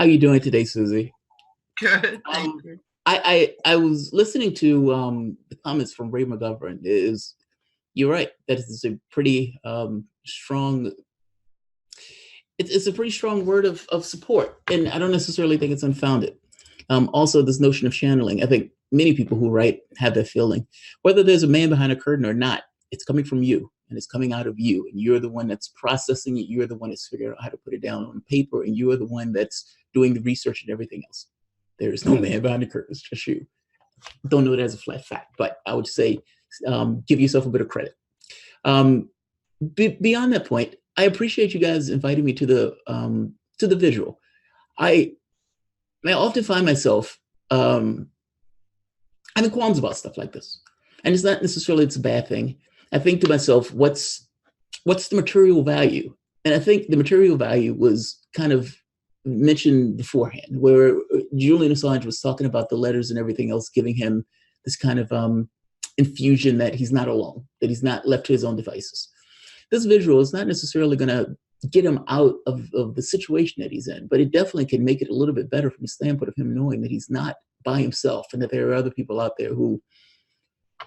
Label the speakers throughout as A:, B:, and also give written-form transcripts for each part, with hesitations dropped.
A: How you doing today, Susie?
B: Good, thank
A: Um,
B: you.
A: I was listening to the comments from Ray McGovern. Is You're right. That is a pretty strong. It's a pretty strong word of support, and I don't necessarily think it's unfounded. Also, this notion of channeling. I think many people who write have that feeling, whether there's a man behind a curtain or not. It's coming from you, and it's coming out of you, and you're the one that's processing it. You're the one that's figuring out how to put it down on paper, and you're the one that's doing the research and everything else. There is no man behind the curtain. It's just you. Don't know it as a flat fact, but I would say give yourself a bit of credit. Um, Beyond that point, I appreciate you guys inviting me to the visual. I I often find myself having qualms about stuff like this, and it's not necessarily it's a bad thing. I think to myself, what's the material value? And I think the material value was kind of mentioned beforehand, where Julian Assange was talking about the letters and everything else, giving him this kind of infusion that he's not alone, that he's not left to his own devices. This visual is not necessarily going to get him out of the situation that he's in, but it definitely can make it a little bit better from the standpoint of him knowing that he's not by himself and that there are other people out there who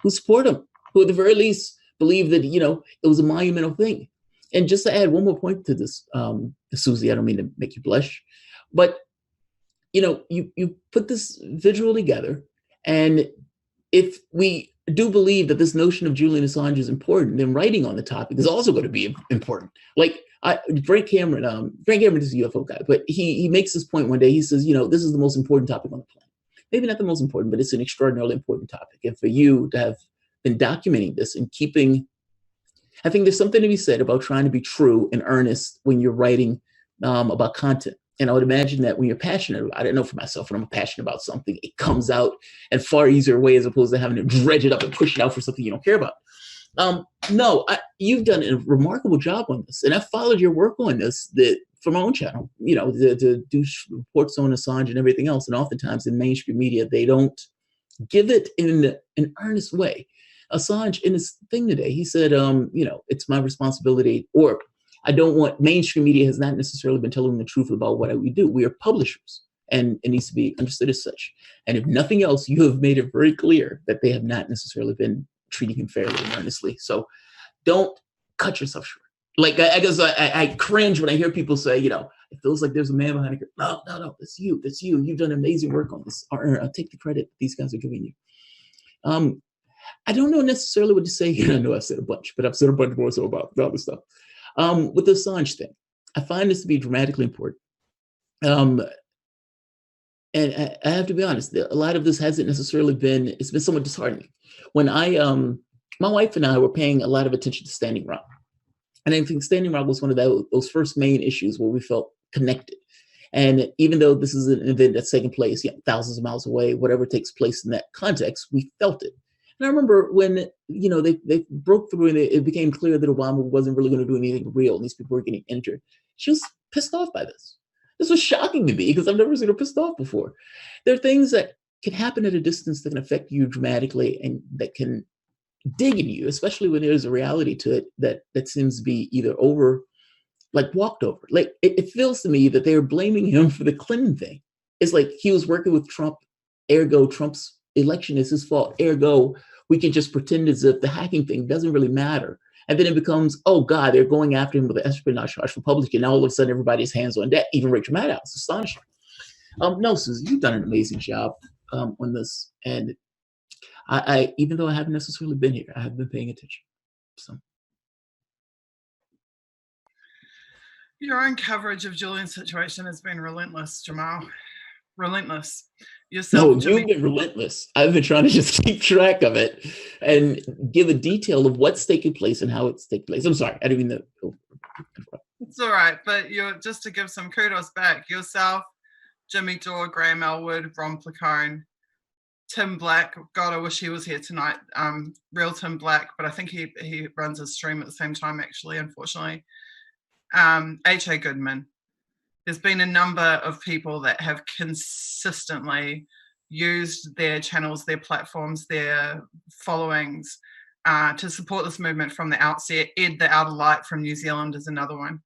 A: support him, who at the very least believe that it was a monumental thing. And just to add one more point to this, Susie, I don't mean to make you blush, but you put this visual together, and if we do believe that this notion of Julian Assange is important, then writing on the topic is also going to be important. Like Grant Cameron is a UFO guy, but he makes this point one day. He says, this is the most important topic on the planet. Maybe not the most important, but it's an extraordinarily important topic. And for you to have been documenting this and keeping, I think there's something to be said about trying to be true and earnest when you're writing about content. And I would imagine that when you're passionate, I don't know for myself, when I'm passionate about something, it comes out in far easier way as opposed to having to dredge it up and push it out for something you don't care about. No, you've done a remarkable job on this, and I followed your work on this from my own channel. To do reports on Assange and everything else, and oftentimes in mainstream media they don't give it in an earnest way. Assange, in his thing today, he said, it's my responsibility, or I don't want mainstream media has not necessarily been telling the truth about what we do. We are publishers, and it needs to be understood as such. And if nothing else, you have made it very clear that they have not necessarily been treating him fairly and earnestly. So don't cut yourself short. Like, I guess I cringe when I hear people say, it feels like there's a man behind it. No, it's you. It's you. You've done amazing work on this. Or I'll take the credit these guys are giving you. I don't know necessarily what to say here. I know I've said a bunch, but I've said a bunch more so about other stuff. With the Assange thing, I find this to be dramatically important. And I have to be honest, a lot of this hasn't necessarily it's been somewhat disheartening. When my wife and I were paying a lot of attention to Standing Rock. And I think Standing Rock was one of those first main issues where we felt connected. And even though this is an event that's taking place thousands of miles away, whatever takes place in that context, we felt it. And I remember when, they broke through and it became clear that Obama wasn't really going to do anything real and these people were getting injured. She was pissed off by this. This was shocking to me because I've never seen her pissed off before. There are things that can happen at a distance that can affect you dramatically and that can dig in you, especially when there's a reality to it that seems to be either walked over. Like it feels to me that they are blaming him for the Clinton thing. It's like he was working with Trump, ergo Trump's election is his fault. Ergo, we can just pretend as if the hacking thing doesn't really matter. And then it becomes, oh God, they're going after him with the espionage charge Republican. Now all of a sudden everybody's hands on deck, even Rachel Maddow. It's astonishing. No, Susan, you've done an amazing job on this. And I even though I haven't necessarily been here, I have been paying attention. So
B: Your own coverage of Julian's situation has been relentless, Jamarl. Relentless.
A: No, you've been relentless. I've been trying to just keep track of it and give a detail of what's taking place and how it's taking place. I'm sorry, I didn't mean to.
B: It's all right, but you're just to give some kudos back. Yourself, Jimmy Dore, Graham Elwood, Ron Placone, Tim Black. God, I wish he was here tonight. Real Tim Black, but I think he runs his stream at the same time, actually, unfortunately. H.A. Goodman. There's been a number of people that have consistently used their channels, their platforms, their followings to support this movement from the outset. Ed, the Outer Light from New Zealand, is another one.